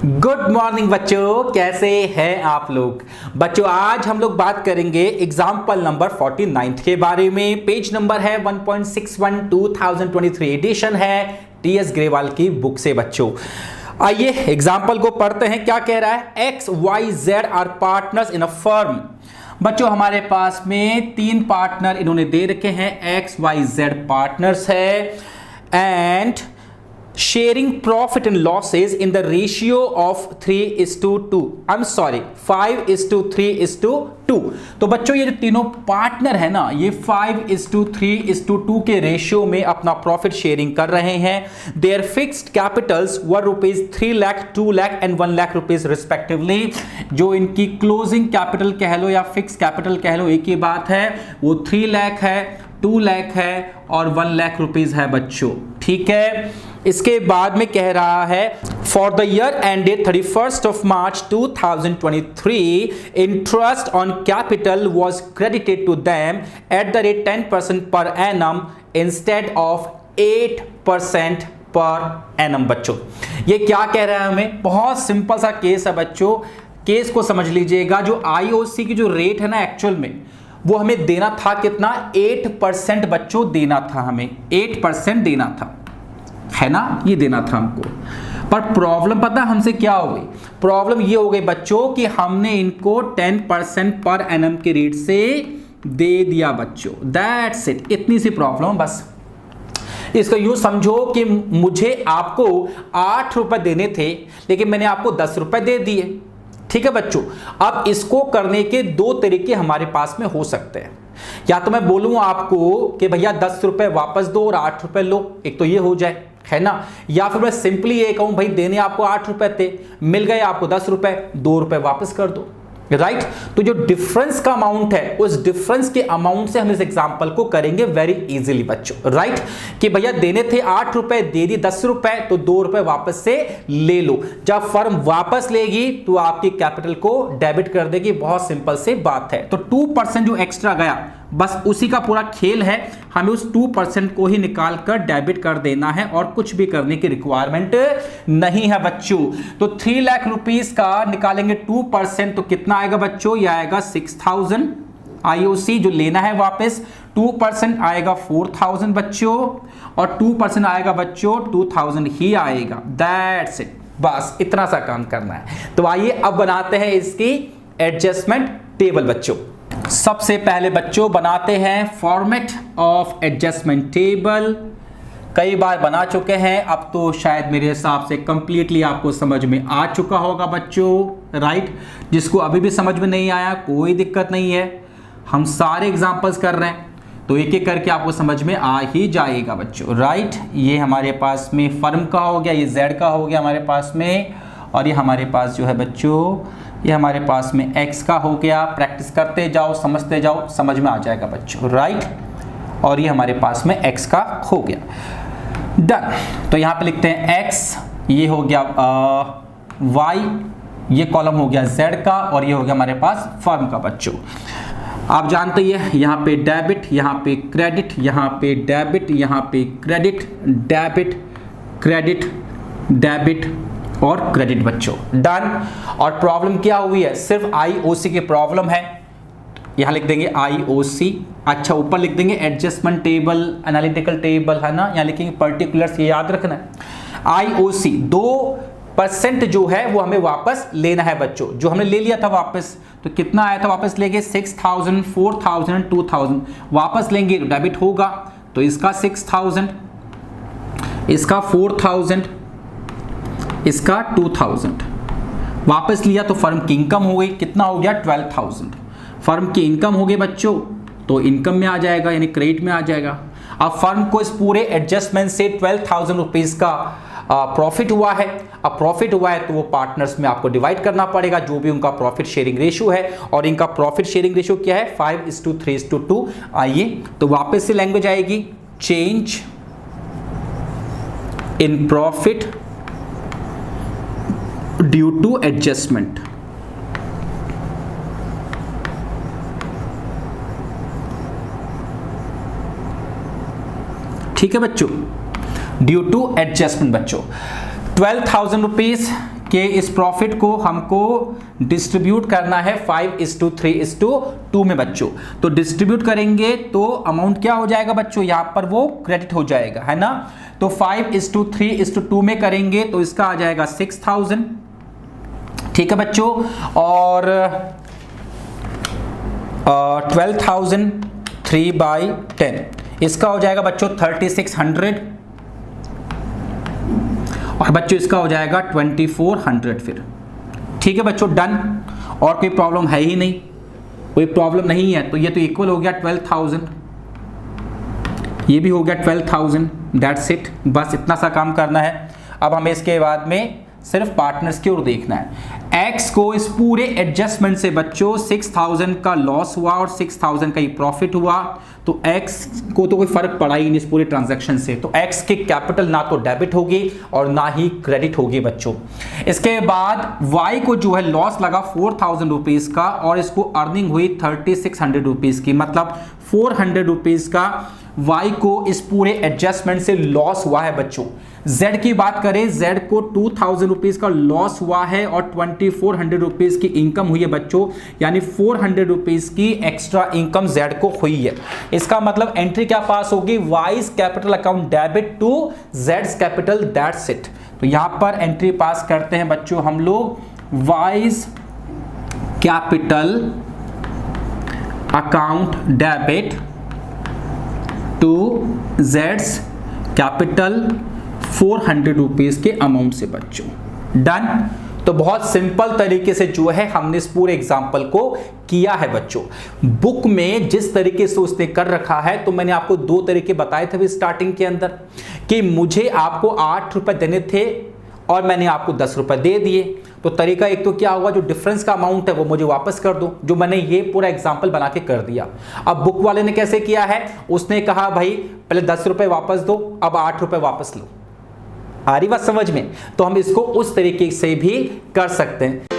Good morning बच्चों, कैसे हैं आप लोग। बच्चों आज हम लोग बात करेंगे एग्जाम्पल नंबर 49 के बारे में। पेज नंबर है 1.61 2023 एडिशन है टीएस ग्रेवाल की बुक से। बच्चों आइए एग्जाम्पल को पढ़ते हैं। क्या कह रहा है, XYZ are partners in a firm. बच्चों हमारे पास में तीन पार्टनर इन्होंने दे रखे हैं, XYZ पार्टनर्स है and sharing profit and losses in the ratio of 3:2. I'm sorry 5:3:2. तो बच्चों ये जो तीनों पार्टनर है ना, ये 5:3:2 के रेशियो में अपना प्रॉफिट शेयरिंग कर रहे हैं। Their fixed capitals were ₹3 lakh, 2 lakh and 1 lakh rupees respectively. जो इनकी क्लोजिंग कैपिटल कह लो या फिक्स कैपिटल कह लो, एक ही बात है, वो 3 लाख है, 2 लाख है और 1 लाख रुपीज है बच्चों। ठीक है, इसके बाद में कह रहा है for the year ended 31st of March 2023 interest on capital was credited to them at the rate 10% per annum instead of 8% per annum. बच्चों ये क्या कह रहा है हमें, बहुत सिंपल सा केस है बच्चों। केस को समझ लीजिएगा। जो आईओसी की जो रेट है ना, एक्चुअल में वो हमें देना था कितना, 8% बच्चों देना था, हमें 8% देना था, है ना, ये देना था हमको। पर प्रॉब्लम पता हमसे क्या हो गई, प्रॉब्लम ये हो गई बच्चों कि हमने इनको 10% पर एनम के रेट से दे दिया बच्चों। दैट्स इट, इतनी सी प्रॉब्लम बस। इसको यूं समझो कि मुझे आपको 8 रुपए देने थे लेकिन मैंने आपको 10 रुपए दे दिए। ठीक है बच्चों, अब इसको करने के दो तरीके हमारे पास में हो सकते हैं। या तो मैं बोलूं आपको कि भैया 10 रुपए वापस दो और 8 रुपए लो, एक तो ये हो जाए, है ना। या फिर मैं सिंपली ये कहूं भाई देने आपको 8 रुपए थे, मिल गए आपको 10 रुपए, 2 रुपए वापस कर दो, राइट। तो जो डिफरेंस का अमाउंट है, उस डिफरेंस के अमाउंट से हम इस एग्जांपल को करेंगे वेरी इजीली बच्चों, राइट। कि भैया देने थे 8 रुपए, दे दी 10 रुपए, तो 2 रुपए वापस से ले लो। जब फर्म वापस लेगी तो आपकी कैपिटल को डेबिट कर देगी, बहुत सिंपल सी बात है। तो 2% जो एक्स्ट्रा गया बस उसी का पूरा खेल है, हमें उस 2% को ही निकाल कर डेबिट कर देना है और कुछ भी करने की रिक्वायरमेंट नहीं है बच्चों। तो 3 लाख रुपीस का निकालेंगे 2% तो कितना आएगा बच्चों, ये आएगा 6000 आईओसी जो लेना है वापस। 2% आएगा 4000 बच्चों और 2% आएगा बच्चों 2000 ही आएगा। दैट्स इट, बस इतना सा काम करना है। तो आइए अब बनाते हैं इसकी एडजस्टमेंट टेबल बच्चों। सबसे पहले बच्चों बनाते हैं फॉर्मेट ऑफ एडजस्टमेंट टेबल। कई बार बना चुके हैं, अब तो शायद मेरे हिसाब से कंप्लीटली आपको समझ में आ चुका होगा बच्चों, राइट। जिसको अभी भी समझ में नहीं आया कोई दिक्कत नहीं है, हम सारे एग्जांपल्स कर रहे हैं तो एक एक करके आपको समझ में आ ही जाएगा बच्चों, राइट। ये हमारे पास में फर्म का हो गया, ये जेड का हो गया हमारे पास में, और ये हमारे पास जो है बच्चों, ये हमारे पास में एक्स का हो गया। प्रैक्टिस करते जाओ, समझते जाओ, समझ में आ जाएगा बच्चों, राइट। और ये हमारे पास में एक्स का हो गया, डन। तो यहाँ पे लिखते हैं एक्स, ये हो गया वाई, ये कॉलम हो गया जेड का, और ये हो गया हमारे पास फर्म का बच्चों। आप जानते ही है, यहाँ पे डेबिट, यहाँ पे क्रेडिट, यहाँ पे डेबिट, यहाँ पे क्रेडिट, डेबिट, क्रेडिट, डेबिट और क्रेडिट बच्चों, डन। और प्रॉब्लम क्या हुई है, सिर्फ आईओसी की प्रॉब्लम है। यहां लिख देंगे आईओसी, अच्छा ऊपर लिख देंगे एडजस्टमेंट टेबल, एनालिटिकल टेबल, है ना। यहां लिखेंगे पर्टिकुलर्स, ये याद रखना है। आईओसी 2% जो है वो हमें वापस लेना है बच्चों, जो हमने ले लिया था वापस, तो कितना आया था वापस लेंगे 6000, 4000, 2000 वापस लेंगे तो डेबिट होगा। तो इसका 6000, इसका 4000, इसका 2000 वापस लिया तो फर्म की इनकम हो गई, कितना हो गया 12000। फर्म की इनकम हो गई बच्चों, तो इनकम में आ जाएगा यानी क्रेडिट में आ जाएगा। अब फर्म को इस पूरे एडजस्टमेंट से 12000 रुपीज का प्रॉफिट हुआ है। अब प्रॉफिट हुआ है तो वो पार्टनर्स में आपको डिवाइड करना पड़ेगा, जो भी उनका प्रॉफिट शेयरिंग रेशियो है। और इनका प्रॉफिट शेयरिंग रेशियो क्या है, 5:3:2। आइए तो वापस से लैंग्वेज आएगी, change in profit due to adjustment. ठीक है बच्चों, ड्यू टू एडजस्टमेंट बच्चों। 12,000 रुपीज कि इस प्रॉफिट को हमको डिस्ट्रीब्यूट करना है 5:3:2 में बच्चों। तो डिस्ट्रीब्यूट करेंगे तो अमाउंट क्या हो जाएगा बच्चों, यहां पर वो क्रेडिट हो जाएगा, है ना। तो 5:3:2 में करेंगे तो इसका आ जाएगा 6000, ठीक है बच्चों। और 12,000 3/10 इसका हो जाएगा बच्चों 3600, और बच्चों इसका हो जाएगा 2400 फिर, ठीक है बच्चों, डन। और कोई प्रॉब्लम है ही नहीं, कोई प्रॉब्लम नहीं है, तो ये तो इक्वल हो गया 12,000, ये भी हो गया 12,000, दैट्स इट, बस इतना सा काम करना है। अब हमें इसके बाद में सिर्फ पार्टनर्स की ओर देखना है। एक्स को इस पूरे एडजस्टमेंट से बच्चों 6000 का लॉस हुआ और 6000 का ही प्रॉफिट हुआ, तो एक्स को तो कोई फर्क पड़ा ही नहीं इस पूरे ट्रांजैक्शन से, तो एक्स की कैपिटल ना तो डेबिट होगी और ना ही क्रेडिट होगी बच्चों। इसके बाद वाई को जो है लॉस लगा 4000 रुपीज का और इसको अर्निंग हुई 3600 रुपीज की, मतलब 400 रुपीज का वाई को इस पूरे एडजस्टमेंट से लॉस हुआ है बच्चों। जेड की बात करें, जेड को 2000 रुपीज का लॉस हुआ है और 2400 रुपीज की इनकम हुई है बच्चों, यानी 400 रुपीज की एक्स्ट्रा इनकम जेड को हुई है। इसका मतलब एंट्री क्या पास होगी, Y's capital account debit to जेड्स कैपिटल, दैट्स इट। तो यहां पर एंट्री पास करते हैं बच्चों हम लोग, Y's capital account debit to जेड्स कैपिटल 400 रुपीज के अमाउंट से बच्चों, डन। तो बहुत सिंपल तरीके से जो है हमने इस पूरे एग्जाम्पल को किया है बच्चों। बुक में जिस तरीके से उसने कर रखा है, तो मैंने आपको 2 तरीके बताए थे स्टार्टिंग के अंदर कि मुझे आपको 8 रुपए देने थे और मैंने आपको 10 रुपए दे दिए। तो तरीका एक तो क्या हुआ, जो डिफरेंस का अमाउंट है वो मुझे वापस कर दो, जो मैंने ये पूरा एग्जांपल बना के कर दिया। अब बुक वाले ने कैसे किया है, उसने कहा भाई पहले 10 रुपए वापस दो, अब 8 रुपए वापस लो। आ रही बात समझ में? तो हम इसको उस तरीके से भी कर सकते हैं।